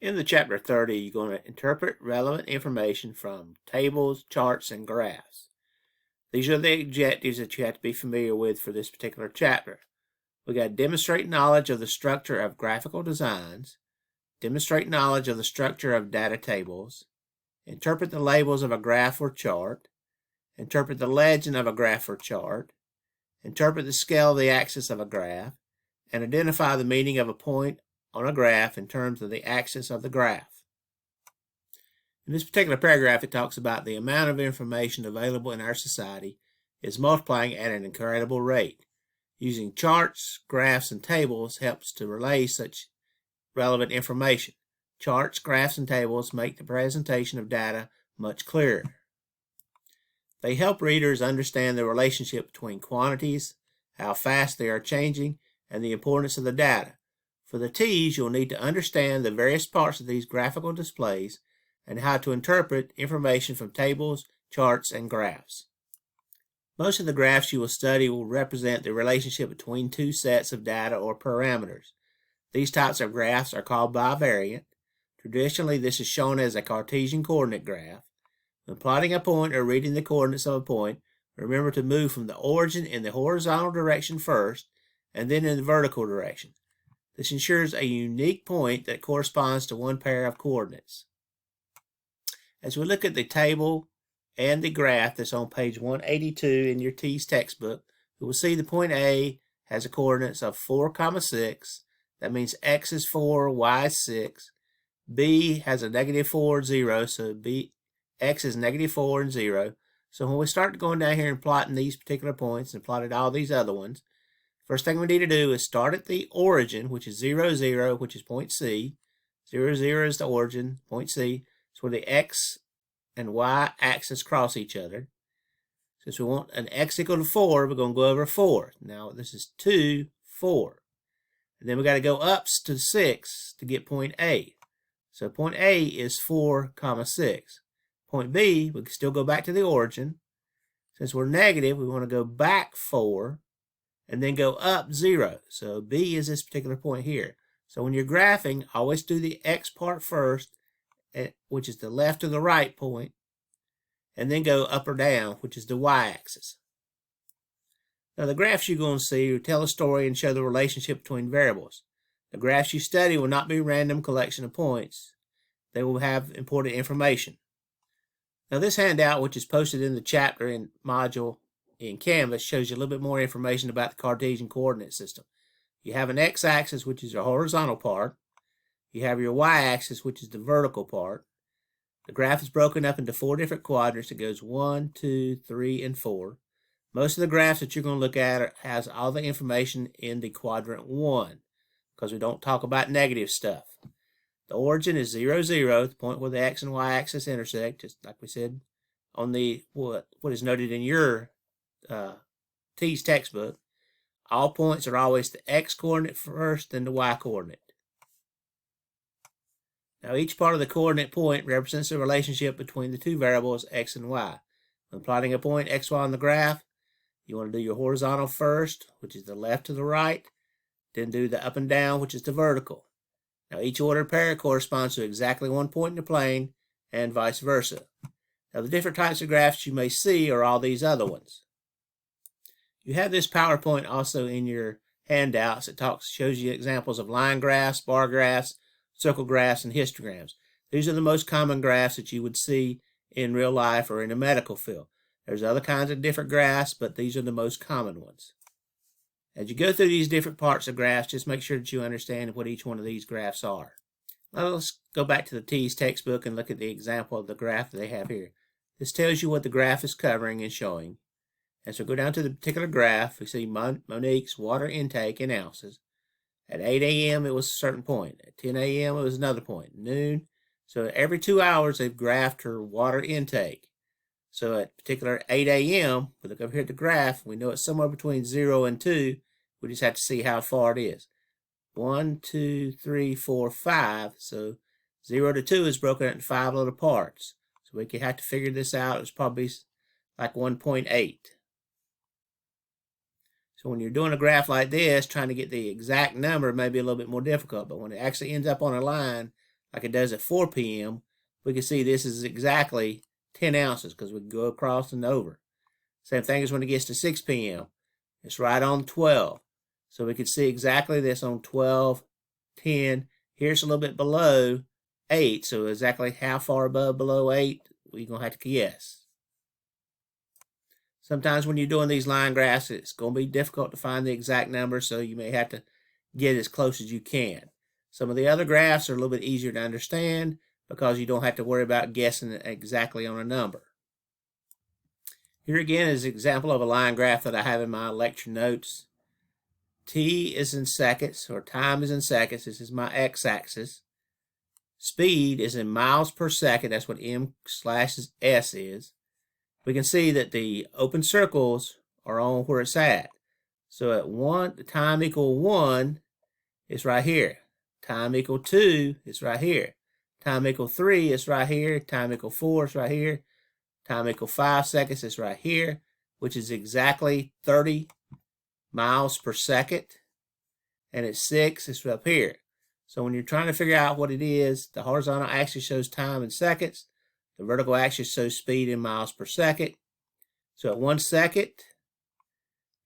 In the chapter 30, you're going to interpret relevant information from tables, charts, and graphs. These are the objectives that you have to be familiar with for this particular chapter. We got to demonstrate knowledge of the structure of graphical designs, demonstrate knowledge of the structure of data tables, interpret the labels of a graph or chart, interpret the legend of a graph or chart, interpret the scale of the axis of a graph, and identify the meaning of a point on a graph in terms of the axis of the graph. In this particular paragraph, it talks about the amount of information available in our society is multiplying at an incredible rate. Using charts, graphs, and tables helps to relay such relevant information. Charts, graphs, and tables make the presentation of data much clearer. They help readers understand the relationship between quantities, how fast they are changing, and the importance of the data. For the TEAS, you'll need to understand the various parts of these graphical displays and how to interpret information from tables, charts, and graphs. Most of the graphs you will study will represent the relationship between two sets of data or parameters. These types of graphs are called bivariant. Traditionally, this is shown as a Cartesian coordinate graph. When plotting a point or reading the coordinates of a point, remember to move from the origin in the horizontal direction first and then in the vertical direction. This ensures a unique point that corresponds to one pair of coordinates. As we look at the table and the graph that's on page 182 in your TEAS textbook, we will see the point A has a coordinates of 4, 6. That means x is 4, y is 6. B has a -4, 0, so x is -4 and 0. So when we start going down here and plotting these particular points and plotted all these other ones, first thing we need to do is start at the origin, which is 0, 0, which is point C. 0, 0 is the origin, point C. It's where the x and y axis cross each other. Since we want an x equal to 4, we're going to go over 4. Now this is 2, 4. And then we got to go up to 6 to get point A. So point A is 4, 6. Point B, we can still go back to the origin. Since we're negative, we want to go back 4 and then go up 0. So B is this particular point here. So when you're graphing, always do the x part first, which is the left or the right point, and then go up or down, which is the y-axis. Now the graphs you're going to see will tell a story and show the relationship between variables. The graphs you study will not be a random collection of points. They will have important information. Now this handout, which is posted in the chapter and module in Canvas, shows you a little bit more information about the Cartesian coordinate system. You have an x-axis, which is your horizontal part. You have your y-axis, which is the vertical part. The graph is broken up into 4 different quadrants. It goes 1, 2, 3, and 4. Most of the graphs that you're going to look at has all the information in the quadrant 1, because we don't talk about negative stuff. The origin is 0, 0, the point where the x and y axis intersect, just like we said on the what is noted in your TEAS textbook. All points are always the x coordinate first, then the y coordinate. Now each part of the coordinate point represents the relationship between the two variables x and y. When plotting a point xy on the graph, you want to do your horizontal first, which is the left to the right, then do the up and down, which is the vertical. Now each ordered pair corresponds to exactly one point in the plane, and vice versa. Now the different types of graphs you may see are all these other ones. You have this PowerPoint also in your handouts. It shows you examples of line graphs, bar graphs, circle graphs, and histograms. These are the most common graphs that you would see in real life or in a medical field. There's other kinds of different graphs, but these are the most common ones. As you go through these different parts of graphs, just make sure that you understand what each one of these graphs are. Now let's go back to the TEAS textbook and look at the example of the graph that they have here. This tells you what the graph is covering and showing. And so go down to the particular graph. We see Monique's water intake in ounces. At 8 a.m. it was a certain point. At 10 a.m. it was another point. Noon. So every 2 hours they've graphed her water intake. So at particular 8 a.m., we look up here at the graph, we know it's somewhere between 0 and 2. We just have to see how far it is. 1, 2, 3, 4, 5. So 0 to 2 is broken into 5 little parts. So we could have to figure this out. It's probably like 1.8. So when you're doing a graph like this, trying to get the exact number may be a little bit more difficult. But when it actually ends up on a line like it does at 4 p.m., we can see this is exactly 10 ounces because we can go across and over. Same thing as when it gets to 6 p.m. It's right on 12. So we can see exactly this on 12, 10. Here's a little bit below 8. So exactly how far above below 8, we're going to have to guess. Sometimes when you're doing these line graphs, it's going to be difficult to find the exact number, so you may have to get as close as you can. Some of the other graphs are a little bit easier to understand because you don't have to worry about guessing exactly on a number. Here again is an example of a line graph that I have in my lecture notes. T is in seconds, or time is in seconds. This is my x-axis. Speed is in miles per second. That's what m/s is. We can see that the open circles are on where it's at. So at 1, the time equal 1 is right here. Time equal 2 is right here. Time equal 3 is right here. Time equal 4 is right here. Time equal 5 seconds is right here, which is exactly 30 miles per second. And at 6, it's up here. So when you're trying to figure out what it is, the horizontal axis shows time in seconds. The vertical axis shows speed in miles per second. So at 1 second,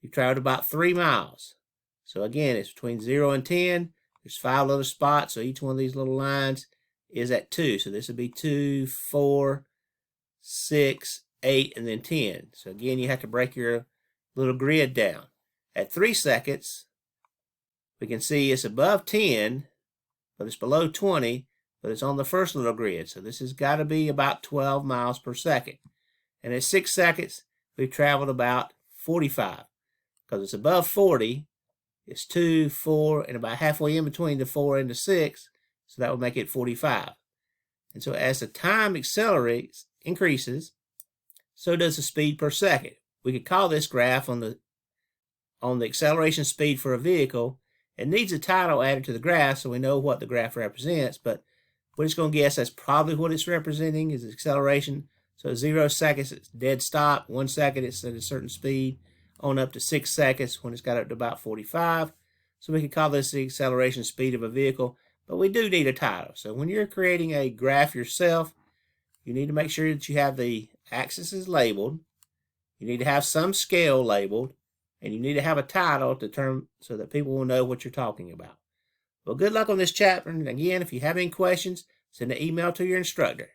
you traveled about 3 miles. So again, it's between 0 and 10. There's 5 little spots, so each one of these little lines is at 2. So this would be 2, 4, 6, 8, and then 10. So again, you have to break your little grid down. At 3 seconds, we can see it's above 10, but it's below 20, but it's on the first little grid. So this has got to be about 12 miles per second. And at 6 seconds, we've traveled about 45. Because it's above 40, it's 2, 4, and about halfway in between the 4 and the 6. So that would make it 45. And so as the time increases, so does the speed per second. We could call this graph on the acceleration speed for a vehicle. It needs a title added to the graph so we know what the graph represents, but we're just going to guess that's probably what it's representing is acceleration. So 0 seconds, it's dead stop. 1 second, it's at a certain speed, on up to 6 seconds when it's got up to about 45. So we can call this the acceleration speed of a vehicle, but we do need a title. So when you're creating a graph yourself, you need to make sure that you have the axes labeled. You need to have some scale labeled, and you need to have a title so that people will know what you're talking about. Well, good luck on this chapter. And again, if you have any questions, send an email to your instructor.